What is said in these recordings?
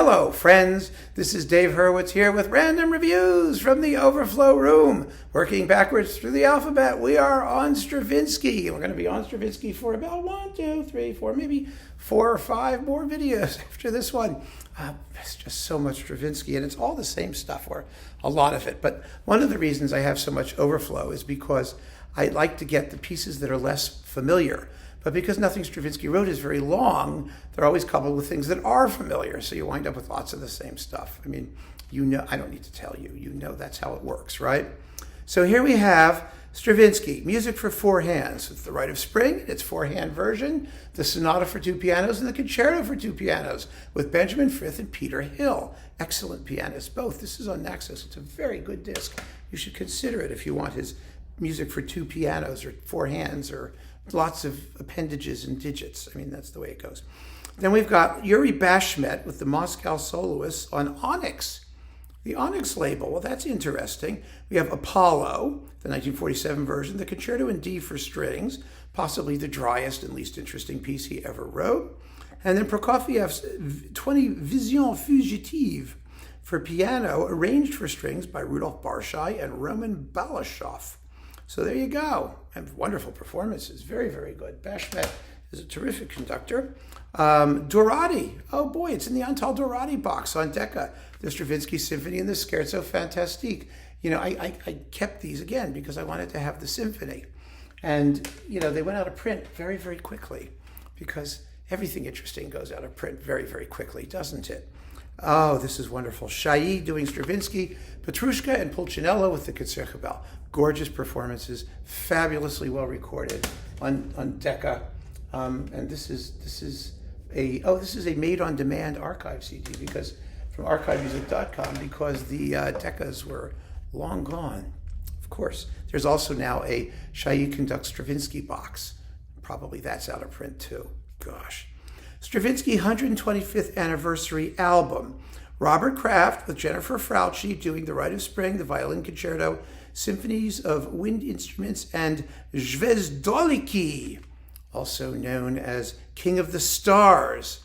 Hello, friends. This is Dave Hurwitz here with random reviews from the Overflow Room. Working backwards through the alphabet, we are on Stravinsky. And we're going to be on Stravinsky for about 1, 2, 3, 4, maybe 4 or 5 more videos after this one. It's just so much Stravinsky, and it's all the same stuff, or a lot of it. But one of the reasons I have so much overflow is because I like to get the pieces that are less familiar. But because nothing Stravinsky wrote is very long, they're always coupled with things that are familiar. So you wind up with lots of the same stuff. I mean, you know, I don't need to tell you. You know that's how it works, right? So here we have Stravinsky, music for 4 hands. It's the Rite of Spring, its 4-hand version, the Sonata for 2 pianos, and the Concerto for 2 pianos with Benjamin Frith and Peter Hill. Excellent pianists, both. This is on Naxos. It's a very good disc. You should consider it if you want his music for 2 pianos or 4 hands or lots of appendages and digits. I mean, that's the way it goes. Then we've got Yuri Bashmet with the Moscow Soloists on Onyx. The Onyx label, well, that's interesting. We have Apollo, the 1947 version, the Concerto in D for strings, possibly the driest and least interesting piece he ever wrote. And then Prokofiev's 20 Vision Fugitive for piano, arranged for strings by Rudolf Barshai and Roman Balashov. So there you go. And wonderful performances. Very, very good. Bashmet is a terrific conductor. Dorati. Oh boy, it's in the Antal Dorati box on Decca. The Stravinsky Symphony and the Scherzo Fantastique. You know, I kept these again because I wanted to have the symphony. And, you know, they went out of print very, very quickly because everything interesting goes out of print very, very quickly, doesn't it? Oh, this is wonderful. Chailly doing Stravinsky, Petrushka and Pulcinella with the Concertgebouw. Gorgeous performances, fabulously well recorded on Decca. And this is a made-on-demand archive CD because from archivemusic.com because the Deccas were long gone. Of course, there's also now a Chailly Conducts Stravinsky box. Probably that's out of print too. Gosh. Stravinsky 125th Anniversary Album. Robert Kraft with Jennifer Frautschi doing the Rite of Spring, the Violin Concerto, Symphonies of Wind Instruments, and Zvezdoliki, also known as King of the Stars.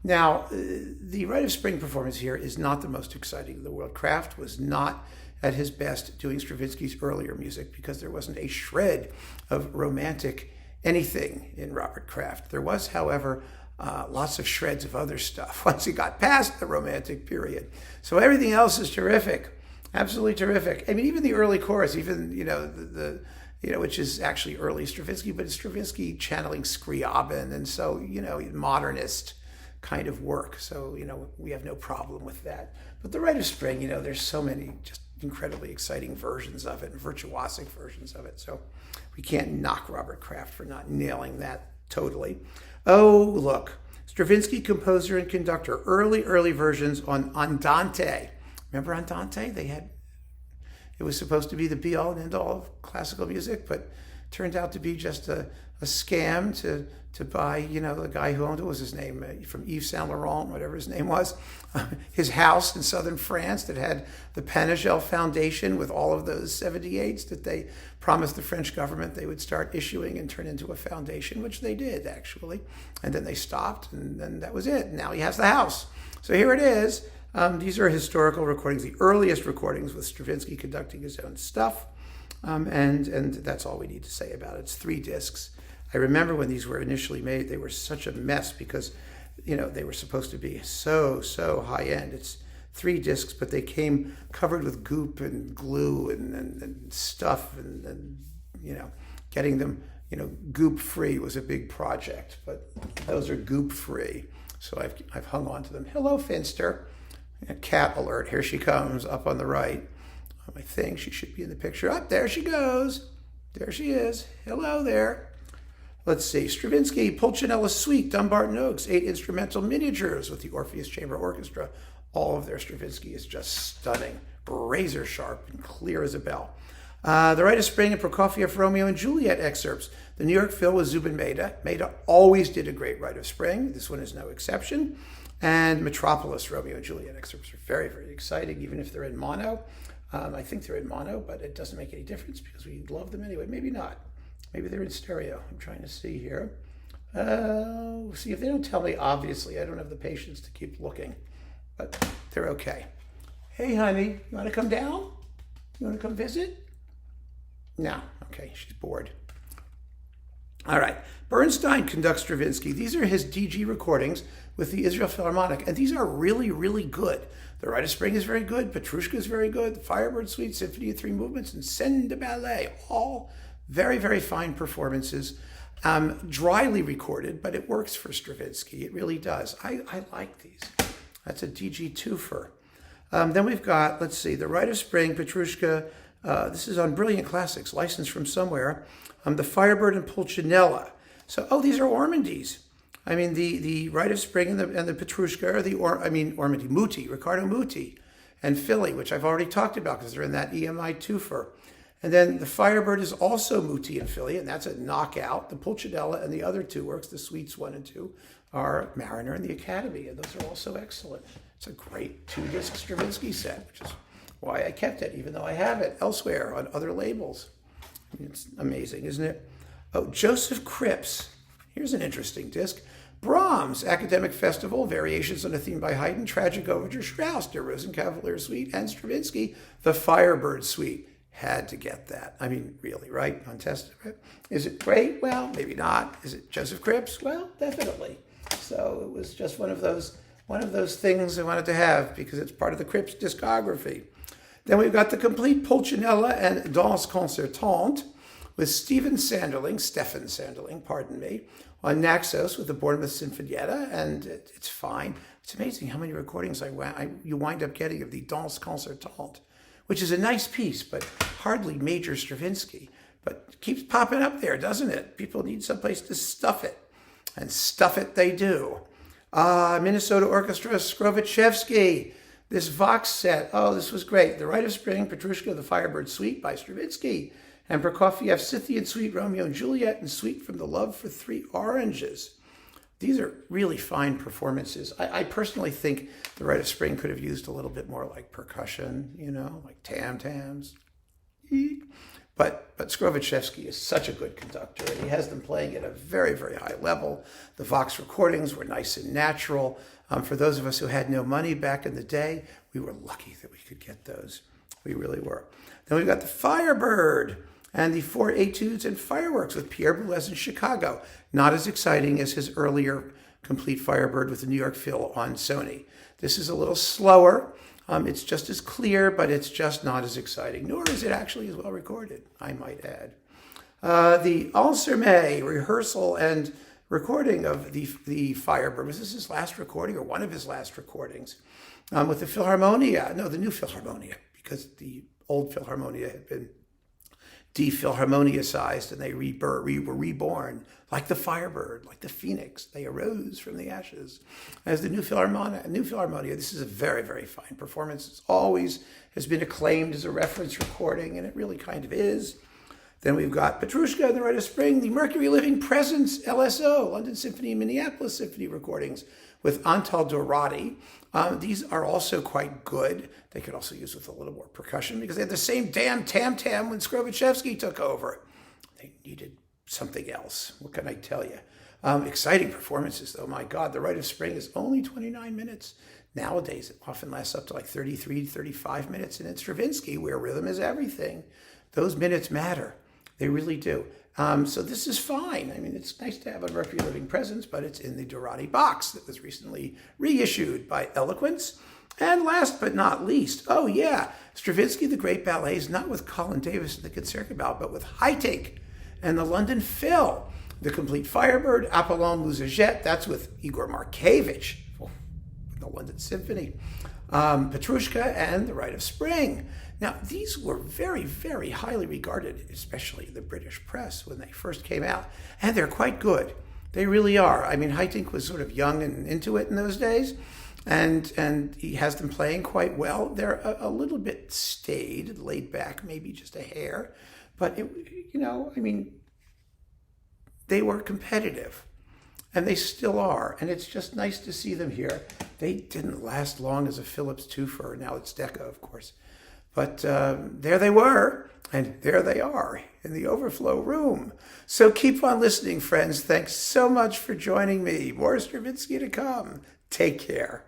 Now, the Rite of Spring performance here is not the most exciting in the world. Kraft was not at his best doing Stravinsky's earlier music because there wasn't a shred of romantic anything in Robert Kraft. There was, however, lots of shreds of other stuff once he got past the romantic period. So everything else is terrific, absolutely terrific. I mean, even the early chorus, even, you know, the which is actually early Stravinsky, but it's Stravinsky channeling Scriabin, and so, you know, modernist kind of work. So, you know, we have no problem with that. But the Rite of Spring, you know, there's so many just incredibly exciting versions of it, and virtuosic versions of it. So we can't knock Robert Kraft for not nailing that totally. Oh, look, Stravinsky, composer and conductor, early versions on Andante. Remember Andante? It was supposed to be the be-all and end-all of classical music, but turned out to be just a scam to buy, you know, the guy who owned it, what was his name, from Yves Saint Laurent, whatever his name was, his house in southern France that had the Panagel Foundation with all of those 78s that they promised the French government they would start issuing and turn into a foundation, which they did, actually. And then they stopped, and then that was it. Now he has the house. So here it is. These are historical recordings, the earliest recordings with Stravinsky conducting his own stuff. And that's all we need to say about it. It's 3 discs. I remember when these were initially made, they were such a mess because, you know, they were supposed to be so high-end. It's 3 discs, but they came covered with goop and glue and stuff, and you know, getting them, you know, goop-free was a big project, but those are goop-free. So I've hung on to them. Hello, Finster. Cat alert. Here she comes up on the right. I think she should be in the picture. Up there she goes. There she is. Hello there. Let's see. Stravinsky, Pulcinella Suite, Dumbarton Oaks, 8 instrumental miniatures with the Orpheus Chamber Orchestra. All of their Stravinsky is just stunning, razor sharp and clear as a bell. The Rite of Spring and Prokofiev Romeo and Juliet excerpts. The New York Phil with Zubin Mehta. Mehta always did a great Rite of Spring. This one is no exception. And Metropolis Romeo and Juliet excerpts are very, very exciting, even if they're in mono. I think they're in mono, but it doesn't make any difference because we love them anyway. Maybe not. Maybe they're in stereo. I'm trying to see here. See, if they don't tell me, obviously, I don't have the patience to keep looking. but they're okay. Hey, honey, you want to come down? You want to come visit? No. Okay, she's bored. All right. Bernstein conducts Stravinsky. These are his DG recordings with the Israel Philharmonic, and these are really, really good. The Rite of Spring is very good. Petrushka is very good. The Firebird Suite, Symphony of Three Movements, and Scène de Ballet, all very, very fine performances. Dryly recorded, but it works for Stravinsky. It really does. I like these. That's a DG twofer. Then we've got, let's see, The Rite of Spring, Petrushka. This is on Brilliant Classics, licensed from somewhere. The Firebird and Pulcinella. So, these are Ormandy's. I mean, the Rite of Spring and the Petrushka are Ormandy, Muti, Riccardo Muti, and Philly, which I've already talked about because they're in that EMI twofer. And then the Firebird is also Muti and Philly, and that's a knockout. The Pulcinella and the other two works, the Suites 1 and 2, are Mariner and the Academy, and those are also excellent. It's a great 2-disc Stravinsky set, which is why I kept it, even though I have it elsewhere on other labels. It's amazing, isn't it? Joseph Cripps. Here's an interesting disc. Brahms, Academic Festival, Variations on a Theme by Haydn, Tragic Overture, Strauss, Der Rosenkavalier Suite, and Stravinsky, the Firebird Suite. Had to get that. I mean, really, right? Untested. Is it great? Well, maybe not. Is it Joseph Cripps? Well, definitely. So it was just one of those things I wanted to have because it's part of the Cripps discography. Then we've got the complete Pulcinella and Danse Concertante with Stefan Sanderling, pardon me, on Naxos with the Bournemouth Sinfonietta, and it's fine. It's amazing how many recordings you wind up getting of the Danse Concertante, which is a nice piece, but hardly major Stravinsky. But it keeps popping up there, doesn't it? People need someplace to stuff it, and stuff it they do. Minnesota Orchestra, Skrovichevsky. This Vox set, this was great. The Rite of Spring, Petrushka, the Firebird Suite by Stravinsky, and Prokofiev's Scythian Suite, Romeo and Juliet, and Suite from the Love for Three Oranges. These are really fine performances. I personally think the Rite of Spring could have used a little bit more like percussion, like tam-tams. But Skrovichevsky is such a good conductor, and he has them playing at a very, very high level. The Vox recordings were nice and natural. For those of us who had no money back in the day, we were lucky that we could get those. We really were. Then we've got the Firebird and the 4 Etudes and Fireworks with Pierre Boulez in Chicago. Not as exciting as his earlier complete Firebird with the New York Phil on Sony. This is a little slower. It's just as clear, but it's just not as exciting, nor is it actually as well recorded, I might add. The Alcerme rehearsal and recording of the Firebird. Was this his last recording or one of his last recordings? With the Philharmonia, no, the new Philharmonia, because the old Philharmonia had been de-Philharmonia-sized, and they were reborn like the Firebird, like the Phoenix. They arose from the ashes as the new Philharmonia. This is a very, very fine performance. It always has been acclaimed as a reference recording, and it really kind of is. Then we've got Petrushka and the Rite of Spring, the Mercury Living Presence, LSO, London Symphony and Minneapolis Symphony recordings with Antal Dorati. These are also quite good. They could also use with a little more percussion because they had the same damn tam-tam when Skrovichevsky took over. They needed something else. What can I tell you? Exciting performances, though. My God, the Rite of Spring is only 29 minutes. Nowadays, it often lasts up to like 33, 35 minutes. And in Stravinsky, where rhythm is everything, those minutes matter. They really do. So this is fine. I mean, it's nice to have a Mercury Living Presence, but it's in the Dorati box that was recently reissued by Eloquence. And last but not least, Stravinsky, the Great Ballets, not with Colin Davis and the Concertgebouw, but with Heitinck and the London Phil. The Complete Firebird, Apollon Musajet, that's with Igor Markevich, the London Symphony. Petrushka and the Rite of Spring. Now, these were very, very highly regarded, especially the British press when they first came out, and they're quite good. They really are. I mean, Heitinck was sort of young and into it in those days, and he has them playing quite well. They're a little bit staid, laid back, maybe just a hair, but, they were competitive. And they still are, and it's just nice to see them here. They didn't last long as a Philips twofer. Now it's Decca, of course. But there they were, and there they are in the Overflow Room. So keep on listening, friends. Thanks so much for joining me. More Stravinsky to come. Take care.